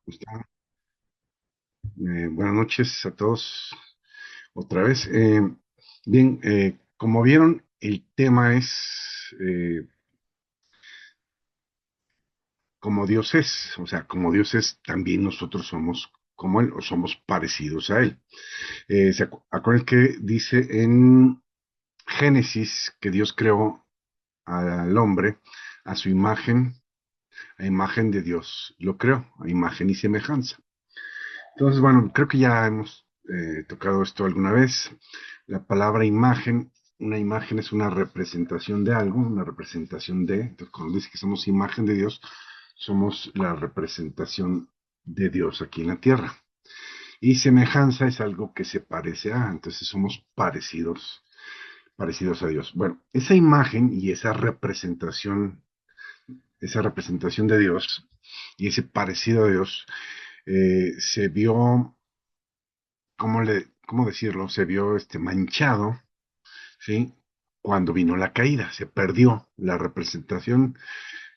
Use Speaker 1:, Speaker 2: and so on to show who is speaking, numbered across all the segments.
Speaker 1: Está. Buenas noches a todos otra vez. Bien, como vieron, el tema es como Dios es, o sea, como Dios es, también nosotros somos como Él o somos parecidos a Él. Acuerdan que dice en Génesis que Dios creó al hombre a su imagen, a imagen de Dios, lo creó, a imagen y semejanza. Entonces, bueno, creo que ya hemos tocado esto alguna vez. La palabra imagen, una imagen es una representación de algo, una representación de, entonces cuando dice que somos imagen de Dios, somos la representación de Dios aquí en la tierra. Y semejanza es algo que se parece a, entonces somos parecidos, parecidos a Dios. Bueno, esa imagen y esa representación de Dios y ese parecido a Dios se vio, ¿cómo decirlo? Se vio manchado, ¿sí? Cuando vino la caída, se perdió la representación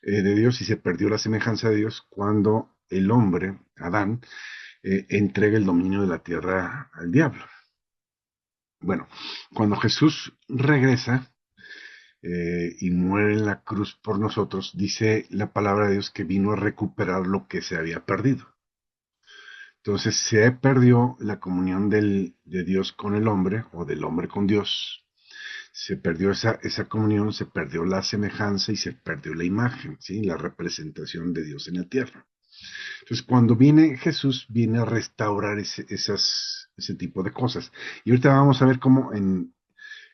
Speaker 1: de Dios y se perdió la semejanza de Dios cuando el hombre, Adán, entrega el dominio de la tierra al diablo. Bueno, cuando Jesús regresa y muere en la cruz por nosotros, dice la palabra de Dios que vino a recuperar lo que se había perdido. Entonces se perdió la comunión de Dios con el hombre o del hombre con Dios. Se perdió esa comunión, se perdió la semejanza y se perdió la imagen, ¿sí? La representación de Dios en la tierra. Entonces, cuando viene Jesús, viene a restaurar ese tipo de cosas. Y ahorita vamos a ver cómo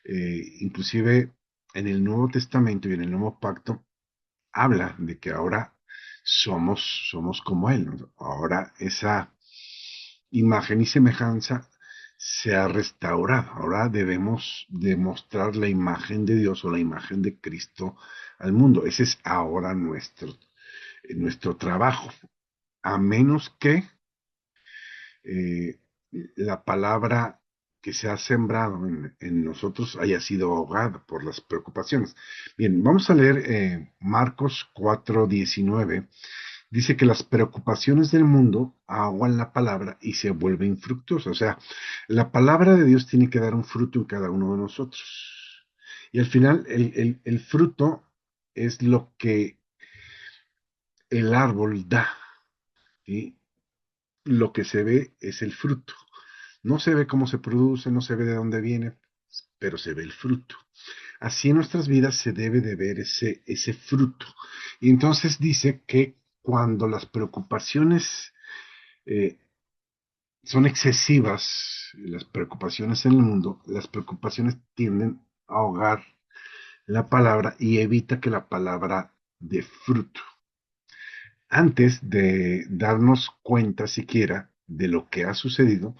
Speaker 1: inclusive en el Nuevo Testamento y en el Nuevo Pacto, habla de que ahora somos como Él, ¿no? Ahora esa imagen y semejanza se ha restaurado. Ahora debemos demostrar la imagen de Dios o la imagen de Cristo al mundo. Ese es ahora nuestro trabajo. A menos que eh, la palabra que se ha sembrado en nosotros haya sido ahogada por las preocupaciones. Bien, vamos a leer Marcos 4:19. Dice que las preocupaciones del mundo ahogan la palabra y se vuelve infructuosa. O sea, la palabra de Dios tiene que dar un fruto en cada uno de nosotros. Y al final, el fruto es lo que el árbol da, ¿sí? Lo que se ve es el fruto. No se ve cómo se produce, no se ve de dónde viene, pero se ve el fruto. Así en nuestras vidas se debe de ver ese fruto. Y entonces dice que cuando las preocupaciones eh, son excesivas, las preocupaciones en el mundo, las preocupaciones tienden a ahogar la palabra y evita que la palabra dé fruto. Antes de darnos cuenta siquiera de lo que ha sucedido,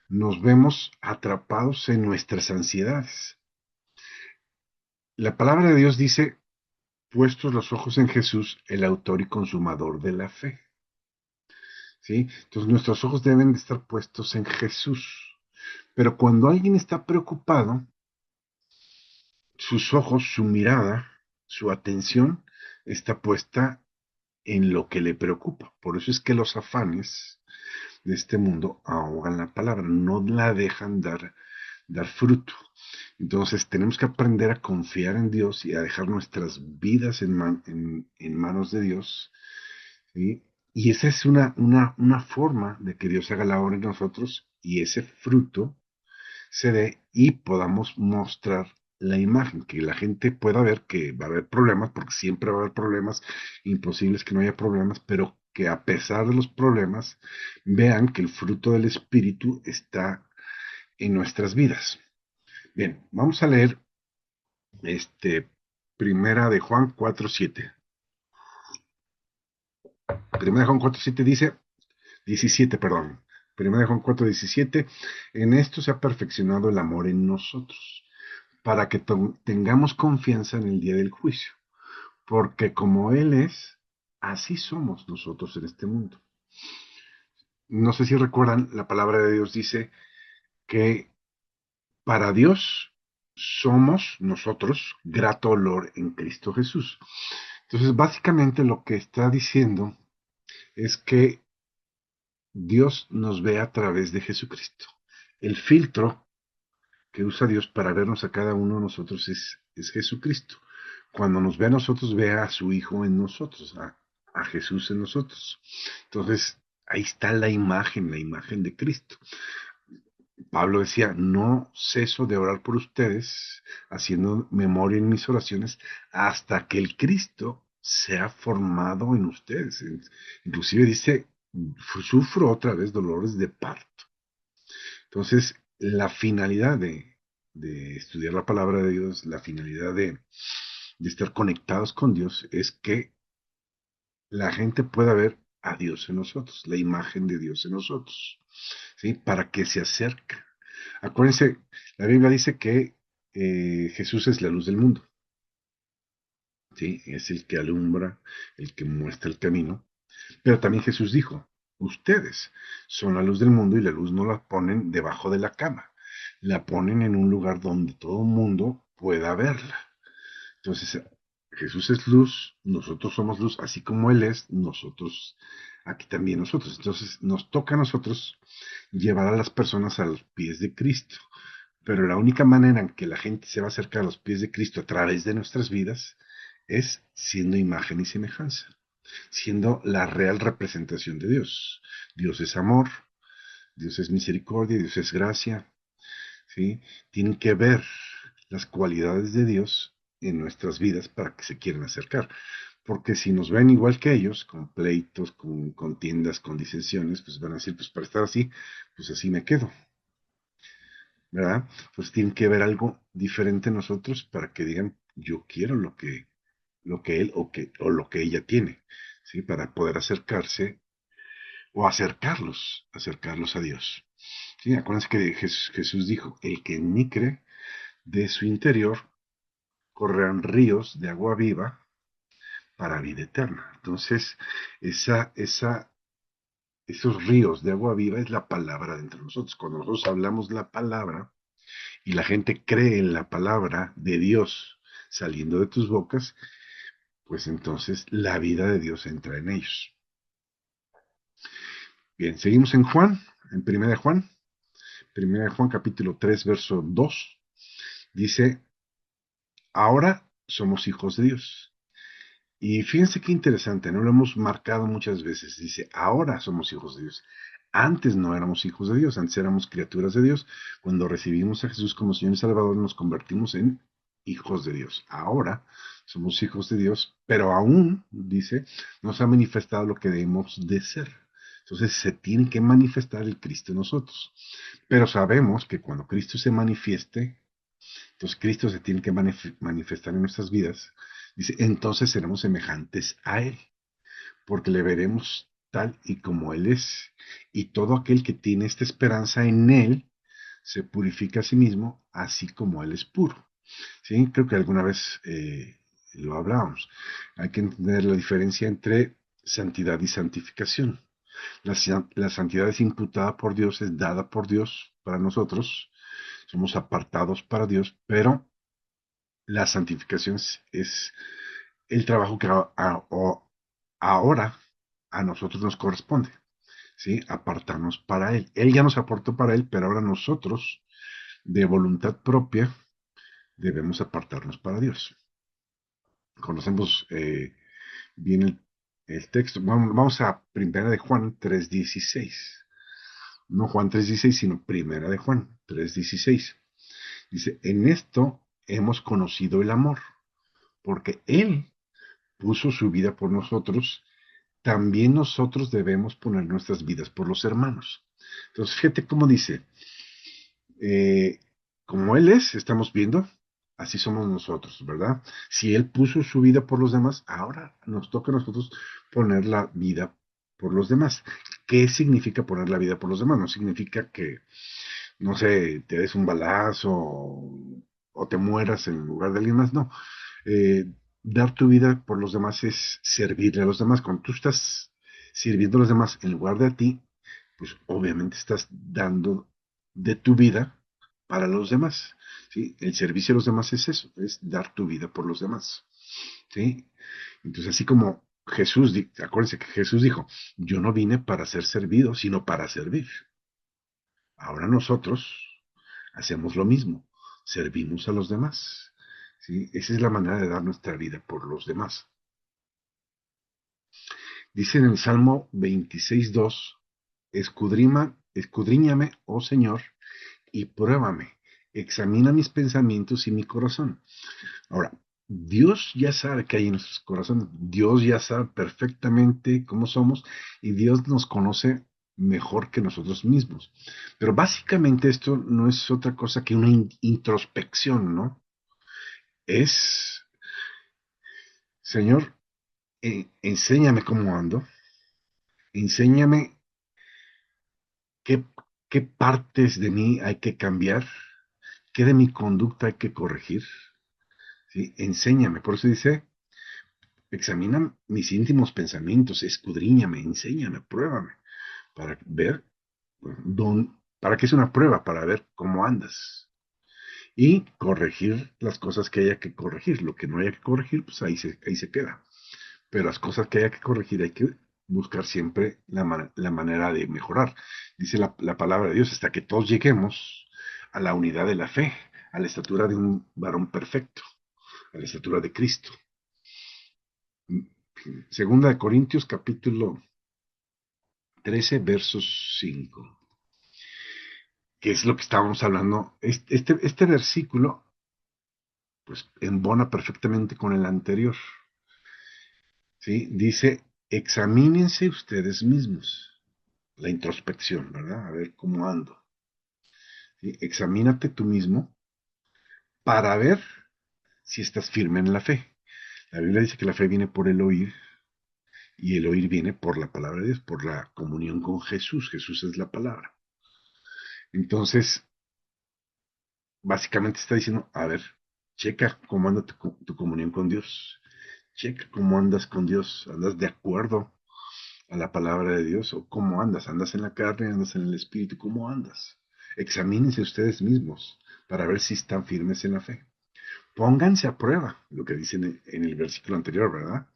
Speaker 1: nos vemos atrapados en nuestras ansiedades. La palabra de Dios dice, puestos los ojos en Jesús, el autor y consumador de la fe. ¿Sí? Entonces nuestros ojos deben de estar puestos en Jesús. Pero cuando alguien está preocupado, sus ojos, su mirada, su atención está puesta en lo que le preocupa. Por eso es que los afanes de este mundo ahogan la palabra, no la dejan dar fruto. Entonces tenemos que aprender a confiar en Dios y a dejar nuestras vidas en manos de Dios, ¿sí? Y esa es una forma de que Dios haga la obra en nosotros y ese fruto se dé y podamos mostrar la imagen, que la gente pueda ver que va a haber problemas, porque siempre va a haber problemas, imposible es que no haya problemas, pero que a pesar de los problemas, vean que el fruto del Espíritu está en nuestras vidas. Bien, vamos a leer este, Primera de Juan 4:7. Primera de Juan 4:7 dice, 17, perdón. Primera de Juan 4:17, en esto se ha perfeccionado el amor en nosotros, para que tengamos confianza en el día del juicio, porque como Él es, así somos nosotros en este mundo. No sé si recuerdan, la palabra de Dios dice que para Dios somos nosotros grato olor en Cristo Jesús. Entonces, básicamente lo que está diciendo es que Dios nos ve a través de Jesucristo. El filtro que usa Dios para vernos a cada uno de nosotros es Jesucristo. Cuando nos ve a nosotros, ve a su Hijo en nosotros, a Jesús en nosotros. Entonces, ahí está la imagen de Cristo. Pablo decía, no ceso de orar por ustedes, haciendo memoria en mis oraciones, hasta que el Cristo sea formado en ustedes. Inclusive dice, sufro otra vez dolores de parto. Entonces, la finalidad de estudiar la palabra de Dios, la finalidad de estar conectados con Dios, es que la gente pueda ver a Dios en nosotros, la imagen de Dios en nosotros, ¿sí? Para que se acerque. Acuérdense, la Biblia dice que Jesús es la luz del mundo, ¿sí? Es el que alumbra, el que muestra el camino. Pero también Jesús dijo, ustedes son la luz del mundo y la luz no la ponen debajo de la cama, la ponen en un lugar donde todo el mundo pueda verla. Entonces, Jesús es luz, nosotros somos luz, así como Él es, nosotros, aquí también nosotros. Entonces, nos toca a nosotros llevar a las personas a los pies de Cristo. Pero la única manera en que la gente se va a acercar a los pies de Cristo a través de nuestras vidas es siendo imagen y semejanza, siendo la real representación de Dios. Dios es amor, Dios es misericordia, Dios es gracia, ¿sí? Tienen que ver las cualidades de Dios en nuestras vidas para que se quieran acercar. Porque si nos ven igual que ellos, con pleitos, con contiendas, con disensiones, pues van a decir, pues para estar así, pues así me quedo, ¿verdad? Pues tienen que ver algo diferente en nosotros para que digan, yo quiero lo que él o lo que ella tiene, ¿sí? Para poder acercarse o acercarlos a Dios. Sí, acuérdense que Jesús dijo, el que en mí cree, de su interior correrán ríos de agua viva para vida eterna. Entonces, esos ríos de agua viva es la palabra de entre nosotros. Cuando nosotros hablamos la palabra y la gente cree en la palabra de Dios saliendo de tus bocas, pues entonces la vida de Dios entra en ellos. Bien, seguimos en Juan, en Primera de Juan capítulo 3, verso 2, dice, ahora somos hijos de Dios. Y fíjense qué interesante, ¿no? Lo hemos marcado muchas veces. Dice, ahora somos hijos de Dios. Antes no éramos hijos de Dios, antes éramos criaturas de Dios. Cuando recibimos a Jesús como Señor y Salvador, nos convertimos en hijos de Dios. Ahora somos hijos de Dios, pero aún, dice, nos ha manifestado lo que debemos de ser. Entonces se tiene que manifestar el Cristo en nosotros. Pero sabemos que cuando Cristo se manifieste, entonces Cristo se tiene que manifestar en nuestras vidas. Dice, entonces seremos semejantes a Él, porque le veremos tal y como Él es. Y todo aquel que tiene esta esperanza en Él se purifica a sí mismo, así como Él es puro. ¿Sí? Creo que alguna vez lo hablábamos. Hay que entender la diferencia entre santidad y santificación. La santidad es imputada por Dios, es dada por Dios para nosotros. Somos apartados para Dios, pero la santificación es el trabajo que ahora a nosotros nos corresponde, ¿sí? Apartarnos para Él. Él ya nos aportó para Él, pero ahora nosotros, de voluntad propia, debemos apartarnos para Dios. Conocemos bien el texto. Vamos a Primera de Juan 3:16. No Juan 3:16, sino Primera de Juan 3:16. Dice, en esto hemos conocido el amor, porque Él puso su vida por nosotros, también nosotros debemos poner nuestras vidas por los hermanos. Entonces, fíjate cómo dice, eh, como Él es, estamos viendo, así somos nosotros, ¿verdad? Si Él puso su vida por los demás, ahora nos toca a nosotros poner la vida por los demás. ¿Qué significa poner la vida por los demás? No significa que, no sé, te des un balazo o te mueras en lugar de alguien más, no. Eh, Dar tu vida por los demás es servirle a los demás. Cuando tú estás sirviendo a los demás en lugar de a ti, pues obviamente estás dando de tu vida para los demás. ¿Sí? El servicio a los demás es eso, es dar tu vida por los demás. ¿Sí? Entonces, así como Acuérdense que Jesús dijo, yo no vine para ser servido, sino para servir. Ahora nosotros hacemos lo mismo, servimos a los demás. ¿Sí? Esa es la manera de dar nuestra vida por los demás. Dice en el Salmo 26:2, escudriñame, oh Señor, y pruébame, examina mis pensamientos y mi corazón. Ahora, Dios ya sabe qué hay en nuestros corazones, Dios ya sabe perfectamente cómo somos y Dios nos conoce mejor que nosotros mismos. Pero básicamente esto no es otra cosa que una introspección, ¿no? Es, Señor, enséñame cómo ando, enséñame qué, qué partes de mí hay que cambiar, qué de mi conducta hay que corregir, ¿sí? Enséñame, por eso dice, examina mis íntimos pensamientos, escudriñame, enséñame, pruébame, para ver, para qué es una prueba, para ver cómo andas. Y corregir las cosas que haya que corregir. Lo que no haya que corregir, pues ahí se queda. Pero las cosas que haya que corregir hay que buscar siempre la manera de mejorar. Dice la palabra de Dios, hasta que todos lleguemos a la unidad de la fe, a la estatura de un varón perfecto, a la estatura de Cristo. Segunda de Corintios capítulo 13, versos 5, que es lo que estábamos hablando. Este versículo, pues, embona perfectamente con el anterior. ¿Sí? Dice, examínense ustedes mismos. La introspección, ¿verdad? A ver cómo ando. ¿Sí? Examínate tú mismo para ver si estás firme en la fe. La Biblia dice que la fe viene por el oír y el oír viene por la palabra de Dios, por la comunión con Jesús. Jesús es la palabra. Entonces, básicamente está diciendo, a ver, checa cómo anda tu comunión con Dios. Checa cómo andas con Dios. ¿Andas de acuerdo a la palabra de Dios? ¿O cómo andas? ¿Andas en la carne? ¿Andas en el espíritu? ¿Cómo andas? Examínense ustedes mismos para ver si están firmes en la fe. Pónganse a prueba, lo que dice en el versículo anterior, ¿verdad?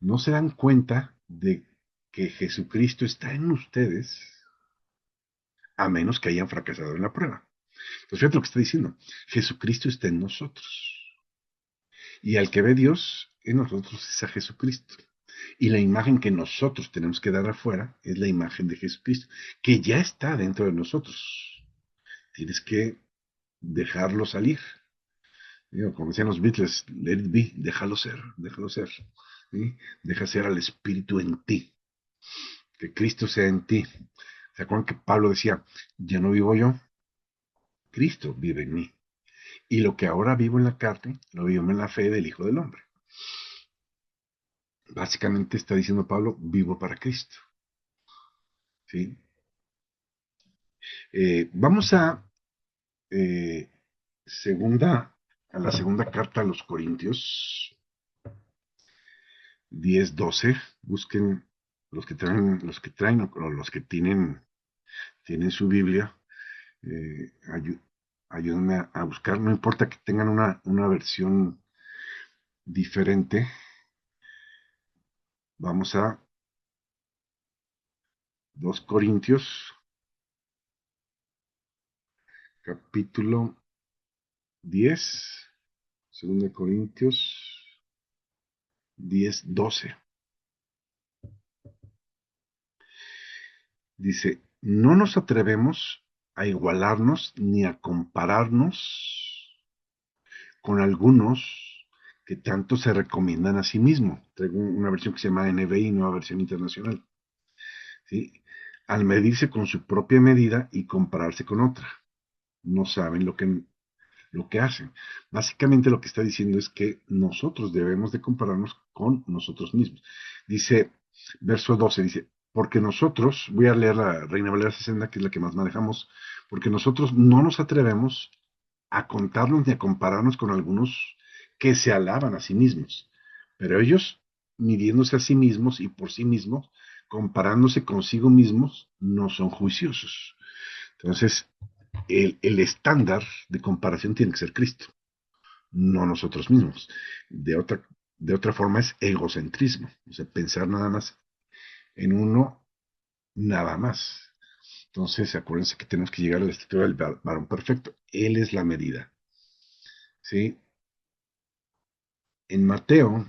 Speaker 1: No se dan cuenta de que Jesucristo está en ustedes a menos que hayan fracasado en la prueba. Entonces, fíjate lo que está diciendo. Jesucristo está en nosotros. Y al que ve Dios en nosotros es a Jesucristo. Y la imagen que nosotros tenemos que dar afuera es la imagen de Jesucristo, que ya está dentro de nosotros. Tienes que dejarlo salir. Digo, como decían los Beatles, let it be, déjalo ser, déjalo ser. ¿Sí? Deja ser al Espíritu en ti, que Cristo sea en ti. ¿Se acuerdan que Pablo decía, ya no vivo yo, Cristo vive en mí? Y lo que ahora vivo en la carne, lo vivo en la fe del Hijo del Hombre. Básicamente está diciendo Pablo, vivo para Cristo. ¿Sí? Vamos eh, segunda, a la segunda carta a los Corintios 10:12. Busquen los que traen o los que tienen su Biblia. eh, ayu- Ayúdenme a buscar, no importa que tengan una versión diferente. Vamos a 2 Corintios, capítulo 10, 2 Corintios 10:12. Dice, no nos atrevemos a igualarnos ni a compararnos con algunos que tanto se recomiendan a sí mismos. Traigo una versión que se llama NBI, Nueva Versión Internacional. ¿Sí? Al medirse con su propia medida y compararse con otra. No saben lo que hacen. Básicamente lo que está diciendo es que nosotros debemos de compararnos con nosotros mismos. Dice, verso 12, dice, porque nosotros, voy a leer la Reina Valera 60, que es la que más manejamos, porque nosotros no nos atrevemos a contarnos ni a compararnos con algunos que se alaban a sí mismos, pero ellos, midiéndose a sí mismos y por sí mismos, comparándose consigo mismos, no son juiciosos. Entonces, el estándar de comparación tiene que ser Cristo, no nosotros mismos. De otra, de otra forma es egocentrismo, o sea, pensar nada más en uno, nada más. Entonces, acuérdense que tenemos que llegar a la estatura del varón perfecto. Él es la medida. ¿Sí? En Mateo,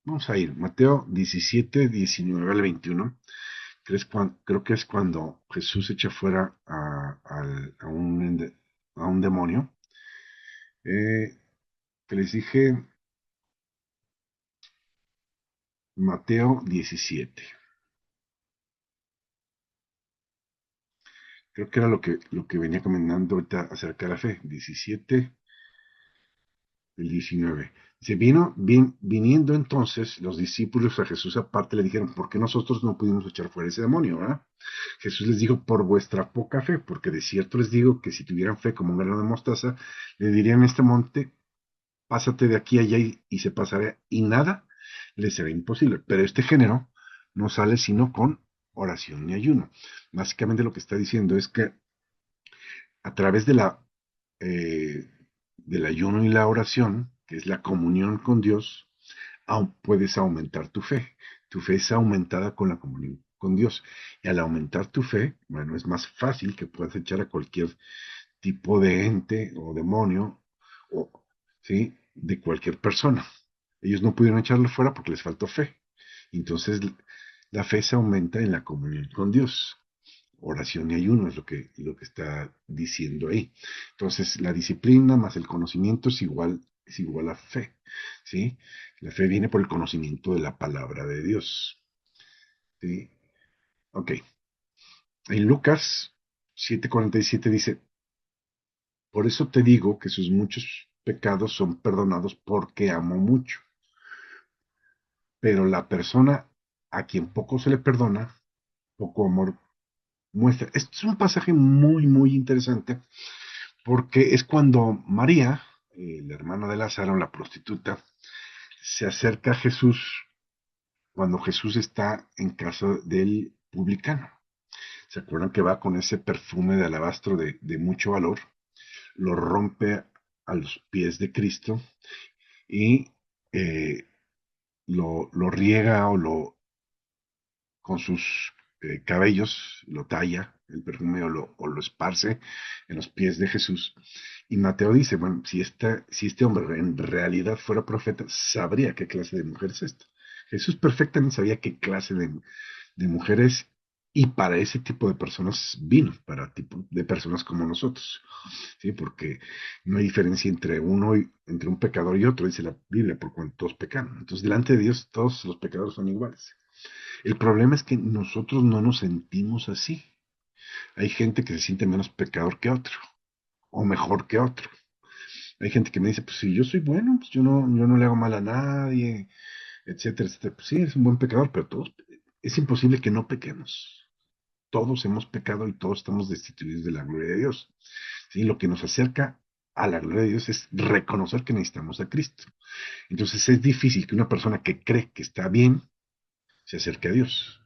Speaker 1: vamos a ir, Mateo 17, 19 al 21, creo que es cuando Jesús echa fuera a un demonio, eh, que les dije, Mateo 17. Creo que era lo que venía comentando ahorita acerca de la fe. 17 el 19. Dice, viniendo entonces los discípulos a Jesús aparte le dijeron, ¿por qué nosotros no pudimos echar fuera ese demonio? ¿Verdad? Jesús les dijo, por vuestra poca fe, porque de cierto les digo que si tuvieran fe como un grano de mostaza, le dirían a este monte, pásate de aquí a allá y se pasará, y nada les será imposible. Pero este género no sale sino con oración y ayuno. Básicamente lo que está diciendo es que a través eh, del ayuno y la oración, que es la comunión con Dios, aún puedes aumentar tu fe. Tu fe es aumentada con la comunión con Dios. Y al aumentar tu fe, bueno, es más fácil que puedas echar a cualquier tipo de ente o demonio, o, ¿sí? De cualquier persona. Ellos no pudieron echarlo fuera porque les faltó fe. Entonces, la fe se aumenta en la comunión con Dios. Oración y ayuno es lo que está diciendo ahí. Entonces, la disciplina más el conocimiento es igual a fe, ¿sí? La fe viene por el conocimiento de la palabra de Dios, ¿sí? Ok. En Lucas 7:47 dice, por eso te digo que sus muchos pecados son perdonados porque amo mucho, pero la persona a quien poco se le perdona, poco amor muestra. Este es un pasaje muy, muy interesante porque es cuando María, la hermana de Lázaro, la prostituta, se acerca a Jesús cuando Jesús está en casa del publicano. ¿Se acuerdan que va con ese perfume de alabastro de mucho valor? Lo rompe a los pies de Cristo y eh, lo riega con sus cabellos, lo talla, el perfume o lo esparce en los pies de Jesús. Y Mateo dice, bueno, si este hombre en realidad fuera profeta, sabría qué clase de mujer es esta. Jesús perfectamente sabía qué clase de mujeres y para ese tipo de personas vino, para tipo de personas como nosotros, ¿sí? Porque no hay diferencia entre un pecador y otro, dice la Biblia, por cuanto todos pecaron. Entonces, delante de Dios, todos los pecadores son iguales. El problema es que nosotros no nos sentimos así. Hay gente que se siente menos pecador que otro, o mejor que otro. Hay gente que me dice, pues si yo soy bueno, pues yo no le hago mal a nadie, etcétera, etcétera. Pues sí, es un buen pecador, pero todos, es imposible que no pequemos. Todos hemos pecado y todos estamos destituidos de la gloria de Dios. ¿Sí? Lo que nos acerca a la gloria de Dios es reconocer que necesitamos a Cristo. Entonces es difícil que una persona que cree que está bien se acerque a Dios.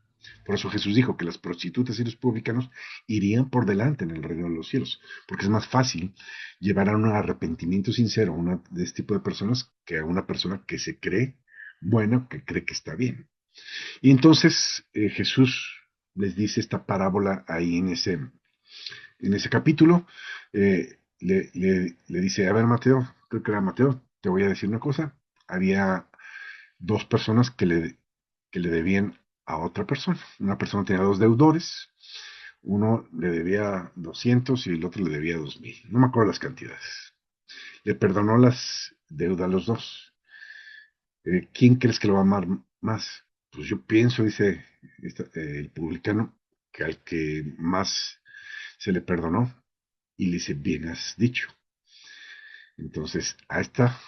Speaker 1: Por eso Jesús dijo que las prostitutas y los publicanos irían por delante en el reino de los cielos, porque es más fácil llevar a un arrepentimiento sincero a una de este tipo de personas que a una persona que se cree buena, que cree que está bien. Y entonces Jesús les dice esta parábola ahí en ese capítulo. Le dice, a ver Mateo, creo que era Mateo, te voy a decir una cosa. Había dos personas que le debían a otra persona. Una persona tenía dos deudores, uno le debía 200 y el otro le debía 2000. No me acuerdo las cantidades. Le perdonó las deudas a los dos. ¿Quién crees que lo va a amar más? Pues yo pienso, dice el publicano, que al que más se le perdonó y le dice, bien has dicho. Entonces, a esta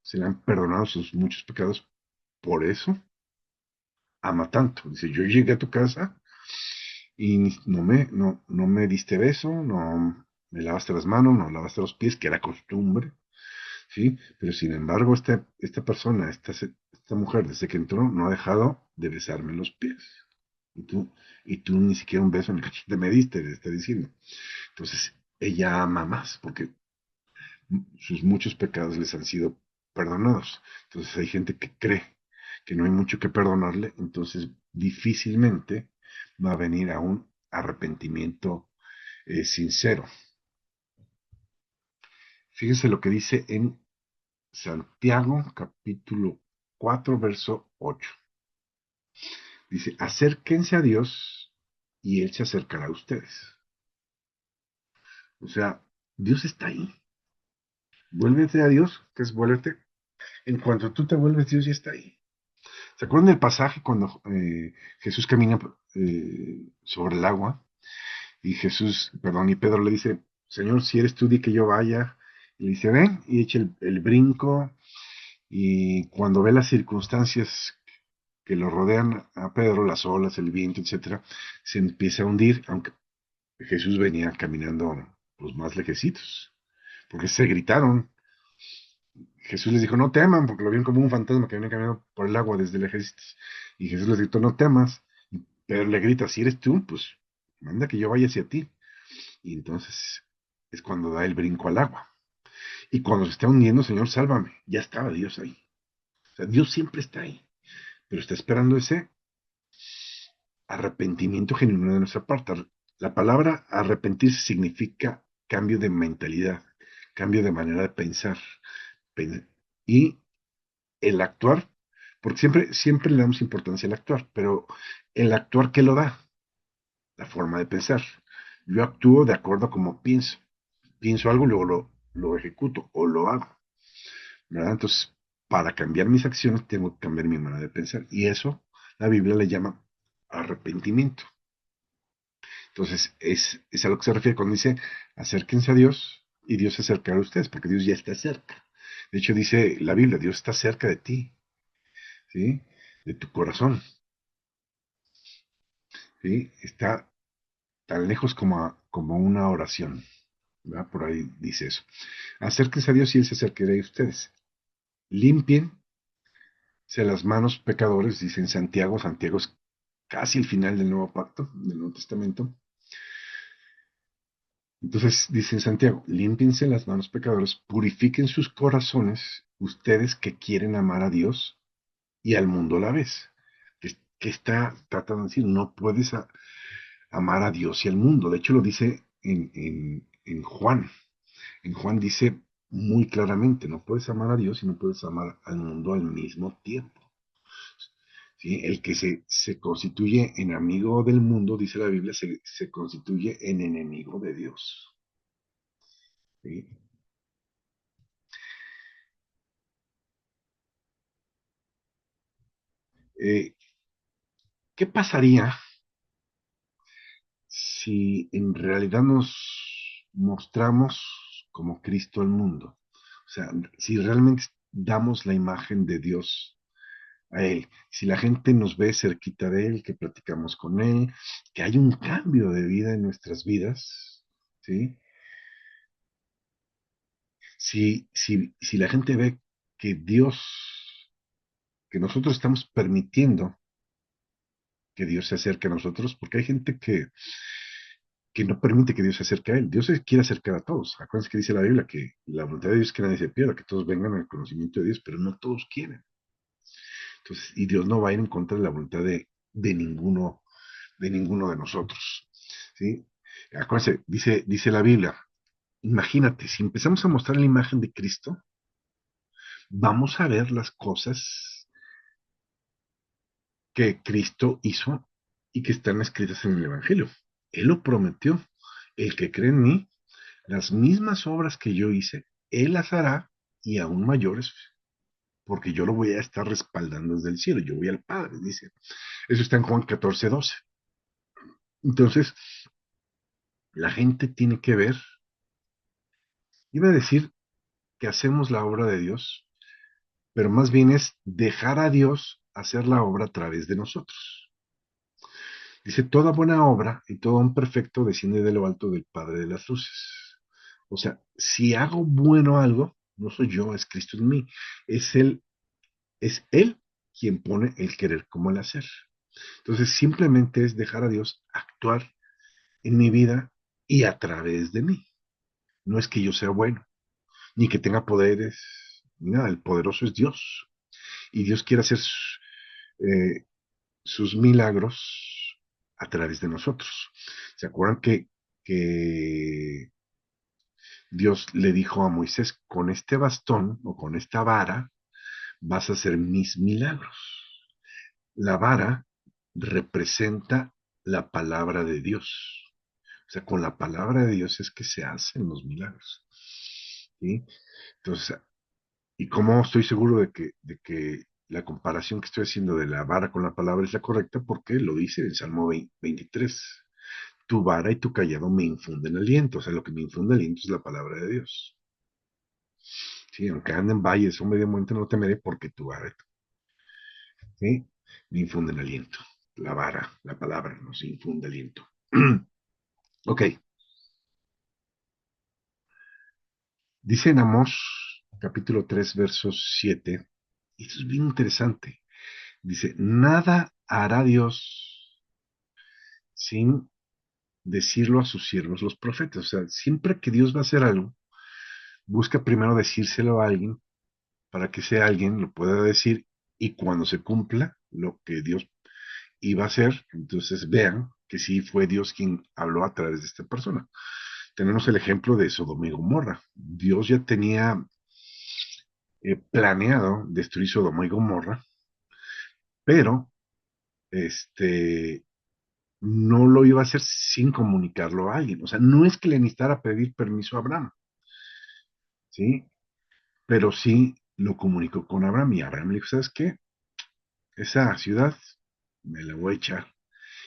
Speaker 1: se le han perdonado sus muchos pecados, por eso ama tanto. Dice, yo llegué a tu casa y no me diste beso, no me lavaste las manos, no lavaste los pies, que era costumbre, ¿sí? Pero sin embargo, esta persona, esta mujer, desde que entró, no ha dejado de besarme los pies. Y tú, y tú ni siquiera un beso en el cachete me diste, le está diciendo. Entonces, ella ama más, porque sus muchos pecados les han sido perdonados. Entonces hay gente que cree que no hay mucho que perdonarle, entonces difícilmente va a venir a un arrepentimiento sincero. Fíjense lo que dice en Santiago capítulo 4 verso 8. Dice, acérquense a Dios y Él se acercará a ustedes. O sea, Dios está ahí. Vuélvete a Dios, que es vuélvete. En cuanto tú te vuelves, Dios ya está ahí. ¿Se acuerdan del pasaje cuando Jesús camina sobre el agua? Y Jesús, perdón, y Pedro le dice, Señor, si eres tú, di que yo vaya. Y le dice, ven, y echa el brinco. Y cuando ve las circunstancias que lo rodean a Pedro, las olas, el viento, etcétera, se empieza a hundir, aunque Jesús venía caminando pues más lejecitos, porque se gritaron. Jesús les dijo, no teman, porque lo vieron como un fantasma que venía caminando por el agua desde lejecitos. Y Jesús les gritó, no temas. Y Pedro le grita, si eres tú, pues manda que yo vaya hacia ti. Y entonces es cuando da el brinco al agua. Y cuando se está hundiendo, Señor, sálvame. Ya estaba Dios ahí. O sea, Dios siempre está ahí, pero está esperando ese arrepentimiento genuino de nuestra parte. La palabra arrepentirse significa cambio de mentalidad, cambio de manera de pensar. Y el actuar, porque siempre le damos importancia al actuar, pero el actuar, ¿qué lo da? La forma de pensar. Yo actúo de acuerdo a cómo pienso. Pienso algo, luego lo ejecuto o lo hago, ¿verdad? Entonces, para cambiar mis acciones, tengo que cambiar mi manera de pensar. Y eso la Biblia le llama arrepentimiento. Entonces, es a lo que se refiere cuando dice, acérquense a Dios y Dios se acercará a ustedes, porque Dios ya está cerca. De hecho, dice la Biblia, Dios está cerca de ti, ¿sí? De tu corazón, ¿sí? Está tan lejos como una oración, ¿verdad? Por ahí dice eso. Acérquense a Dios y Él se acercará a ustedes. Limpiense las manos pecadores, dice en Santiago. Santiago es casi el final del Nuevo Pacto, del Nuevo Testamento. Entonces dice en Santiago, límpiense las manos pecadores, purifiquen sus corazones, ustedes que quieren amar a Dios y al mundo a la vez. Que está tratando de decir, no puedes amar a Dios y al mundo. De hecho, lo dice en Juan. En Juan dice muy claramente, no puedes amar a Dios y no puedes amar al mundo al mismo tiempo. ¿Sí? El que se constituye en amigo del mundo, dice la Biblia, se constituye en enemigo de Dios. ¿Sí? Eh, ¿Qué pasaría si en realidad nos mostramos como Cristo al mundo? O sea, si realmente damos la imagen de Dios a Él, si la gente nos ve cerquita de Él, que platicamos con Él, que hay un cambio de vida en nuestras vidas, ¿sí? Si la gente ve que Dios, que nosotros estamos permitiendo que Dios se acerque a nosotros, porque hay gente que no permite que Dios se acerque a él. Dios se quiere acercar a todos. Acuérdense que dice la Biblia que la voluntad de Dios es que nadie se pierda, que todos vengan al conocimiento de Dios, pero no todos quieren. Entonces, y Dios no va a ir en contra de la voluntad de ninguno de nosotros. ¿Sí? Acuérdense, dice la Biblia, imagínate, si empezamos a mostrar la imagen de Cristo, vamos a ver las cosas que Cristo hizo y que están escritas en el Evangelio. Él lo prometió. El que cree en mí, las mismas obras que yo hice, Él las hará y aún mayores, porque yo lo voy a estar respaldando desde el cielo. Yo voy al Padre, dice. Eso está en Juan 14:12. Entonces, la gente tiene que ver, iba a decir que hacemos la obra de Dios, pero más bien es dejar a Dios hacer la obra a través de nosotros. Dice, toda buena obra y todo un perfecto desciende de lo alto del Padre de las luces. O sea, si hago bueno algo, no soy yo, es Cristo en mí. Es Él quien pone el querer como el hacer. Entonces, simplemente es dejar a Dios actuar en mi vida y a través de mí. No es que yo sea bueno, ni que tenga poderes, ni nada, el poderoso es Dios. Y Dios quiere hacer eh, sus milagros a través de nosotros. ¿Se acuerdan que Dios le dijo a Moisés, con este bastón o con esta vara vas a hacer mis milagros? La vara representa la palabra de Dios. O sea, con la palabra de Dios es que se hacen los milagros. ¿Sí? Entonces, ¿y cómo estoy seguro de que la comparación que estoy haciendo de la vara con la palabra es la correcta? Porque lo dice el Salmo 23. Tu vara y tu callado me infunden aliento. O sea, lo que me infunde aliento es la palabra de Dios. Sí, aunque ande en valle, sombra de muerte, no temeré porque tu vara, ¿sí? Me infunden aliento. La vara, la palabra nos infunde aliento. Ok, dice en Amós, capítulo 3, versos 7, y esto es bien interesante. Dice, nada hará Dios sin decirlo a sus siervos los profetas. O sea, siempre que Dios va a hacer algo, busca primero decírselo a alguien para que ese alguien lo pueda decir y cuando se cumpla lo que Dios iba a hacer, entonces vean que sí fue Dios quien habló a través de esta persona. Tenemos el ejemplo de Sodoma y Gomorra. Dios ya tenía planeado destruir Sodoma y Gomorra, pero este no lo iba a hacer sin comunicarlo a alguien. O sea, no es que le necesitara pedir permiso a Abraham, ¿sí? Pero sí lo comunicó con Abraham y Abraham le dijo, ¿sabes qué? Esa ciudad me la voy a echar.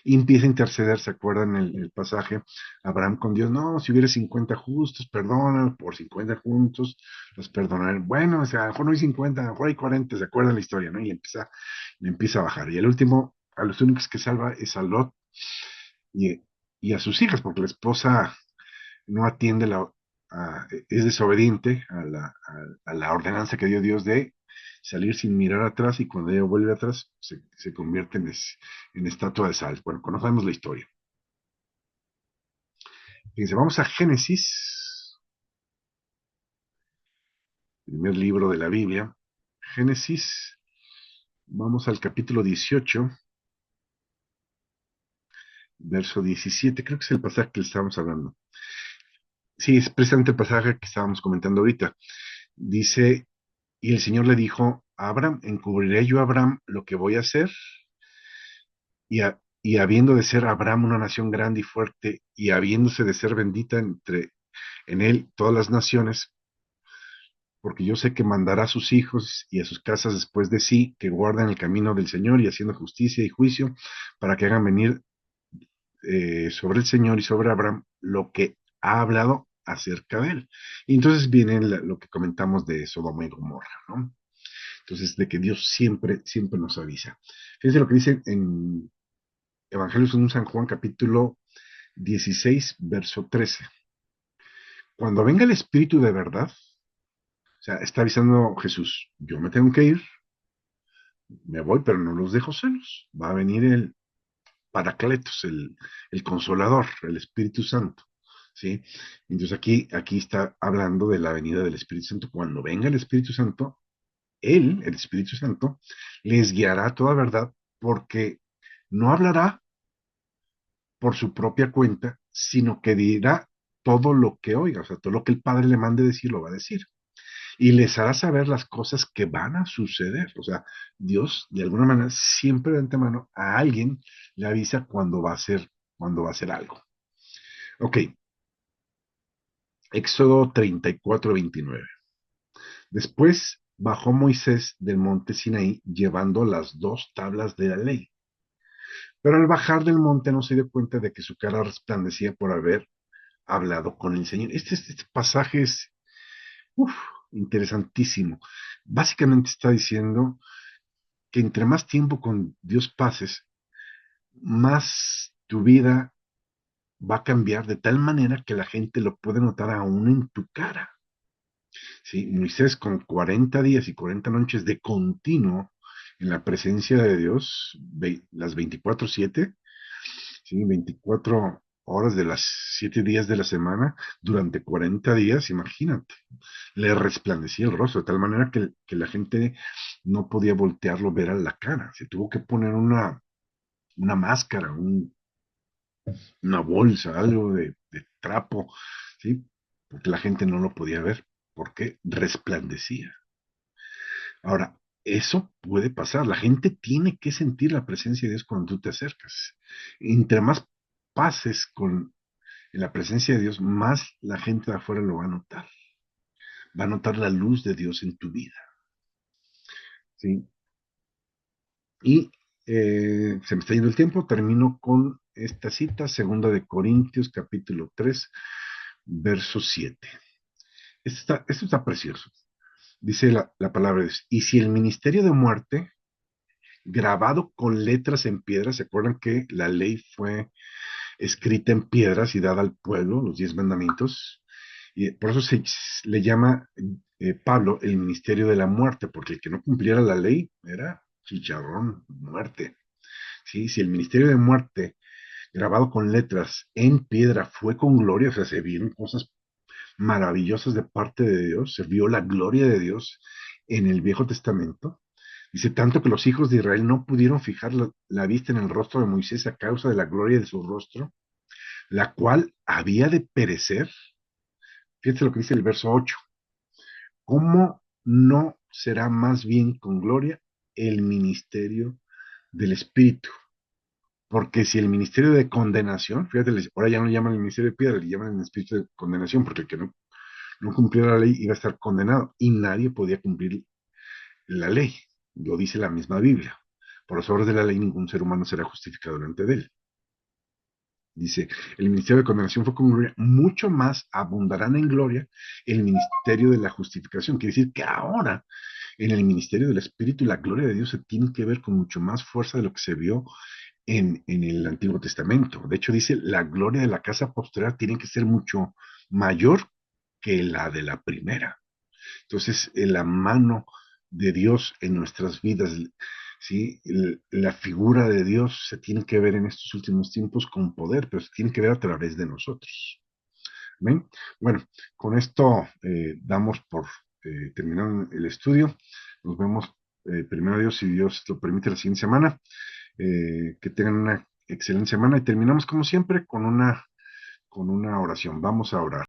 Speaker 1: Y empieza a interceder, ¿se acuerdan el pasaje? Abraham con Dios, no, si hubiera 50 justos, perdona, por 50 juntos, los perdonaré. Bueno, o sea, a lo mejor no hay 50, a lo mejor hay 40, ¿se acuerdan la historia, no? Y le empieza a bajar. Y el último, a los únicos que salva es a Lot y, y a sus hijas, porque la esposa no atiende es desobediente a la ordenanza que dio Dios de salir sin mirar atrás y cuando ella vuelve atrás se convierte en estatua de sal. Bueno, conocemos la historia. Fíjense, vamos a Génesis, primer libro de la Biblia. Génesis, vamos al capítulo 18, verso 17, creo que es el pasaje que le estábamos hablando. Sí, es precisamente el pasaje que estábamos comentando ahorita. Dice, y el Señor le dijo a Abraham, encubriré yo a Abraham lo que voy a hacer, y habiendo de ser Abraham una nación grande y fuerte, y habiéndose de ser bendita en él todas las naciones, porque yo sé que mandará a sus hijos y a sus casas después de sí, que guarden el camino del Señor y haciendo justicia y juicio, para que hagan venir sobre el Señor y sobre Abraham lo que ha hablado acerca de él. Y entonces viene lo que comentamos de Sodoma y Gomorra, ¿no? Entonces, de que Dios siempre, siempre nos avisa. Fíjense lo que dice en Evangelio según San Juan, capítulo 16, verso 13. Cuando venga el Espíritu de verdad, o sea, está avisando Jesús, yo me tengo que ir, me voy, pero no los dejo solos. Va a venir el Paracletos, el Consolador, el Espíritu Santo. ¿Sí? Entonces aquí está hablando de la venida del Espíritu Santo. Cuando venga el Espíritu Santo, Él, el Espíritu Santo, les guiará a toda verdad porque no hablará por su propia cuenta, sino que dirá todo lo que oiga, o sea, todo lo que el Padre le mande decir, lo va a decir. Y les hará saber las cosas que van a suceder. O sea, Dios, de alguna manera, siempre de antemano a alguien le avisa cuando va a hacer algo. Ok, Éxodo 34:29. Después bajó Moisés del monte Sinaí llevando las dos tablas de la ley. Pero al bajar del monte no se dio cuenta de que su cara resplandecía por haber hablado con el Señor. Este pasaje es uf, interesantísimo. Básicamente está diciendo que entre más tiempo con Dios pases, más tu vida va a cambiar de tal manera que la gente lo puede notar aún en tu cara. ¿Sí? Moisés con 40 días y 40 noches de continuo en la presencia de Dios, las 24/7, ¿sí? 24 horas de las 7 días de la semana durante 40 días, imagínate. Le resplandecía el rostro de tal manera que la gente no podía voltearlo, ver a la cara. Se tuvo que poner una máscara, una bolsa, algo de trapo, ¿sí? Porque la gente no lo podía ver, porque resplandecía. Ahora, eso puede pasar. La gente tiene que sentir la presencia de Dios cuando tú te acercas. Entre más pases en la presencia de Dios, más la gente de afuera lo va a notar. Va a notar la luz de Dios en tu vida. ¿Sí? Y se me está yendo el tiempo, termino con esta cita, segunda de Corintios, capítulo 3, verso 7. Esto está precioso. Dice la palabra de Dios, y si el ministerio de muerte, grabado con letras en piedra, ¿se acuerdan que la ley fue escrita en piedras y dada al pueblo, los 10 mandamientos? Y por eso se le llama Pablo el ministerio de la muerte, porque el que no cumpliera la ley era chicharrón, muerte. ¿Sí? Si el ministerio de muerte, grabado con letras en piedra, fue con gloria, o sea, se vieron cosas maravillosas de parte de Dios, se vio la gloria de Dios en el Viejo Testamento. Dice tanto que los hijos de Israel no pudieron fijar la vista en el rostro de Moisés a causa de la gloria de su rostro, la cual había de perecer. Fíjate lo que dice el verso 8. ¿Cómo no será más bien con gloria el ministerio del Espíritu? Porque si el ministerio de condenación, fíjate, ahora ya no le llaman el ministerio de piedra, le llaman el espíritu de condenación, porque el que no cumpliera la ley iba a estar condenado y nadie podía cumplir la ley. Lo dice la misma Biblia. Por las obras de la ley ningún ser humano será justificado delante de él. Dice, el ministerio de condenación fue con gloria, mucho más abundarán en gloria el ministerio de la justificación. Quiere decir que ahora en el ministerio del Espíritu la gloria de Dios se tiene que ver con mucho más fuerza de lo que se vio en el Antiguo Testamento. De hecho, dice, la gloria de la casa posterior tiene que ser mucho mayor que la de la primera. Entonces, en la mano de Dios en nuestras vidas, ¿sí? La figura de Dios se tiene que ver en estos últimos tiempos con poder, pero se tiene que ver a través de nosotros. ¿Ven? Bueno, con esto damos por terminado el estudio. Nos vemos primero Dios, si Dios lo permite, la siguiente semana. Que tengan una excelente semana y terminamos como siempre con una oración. Vamos a orar.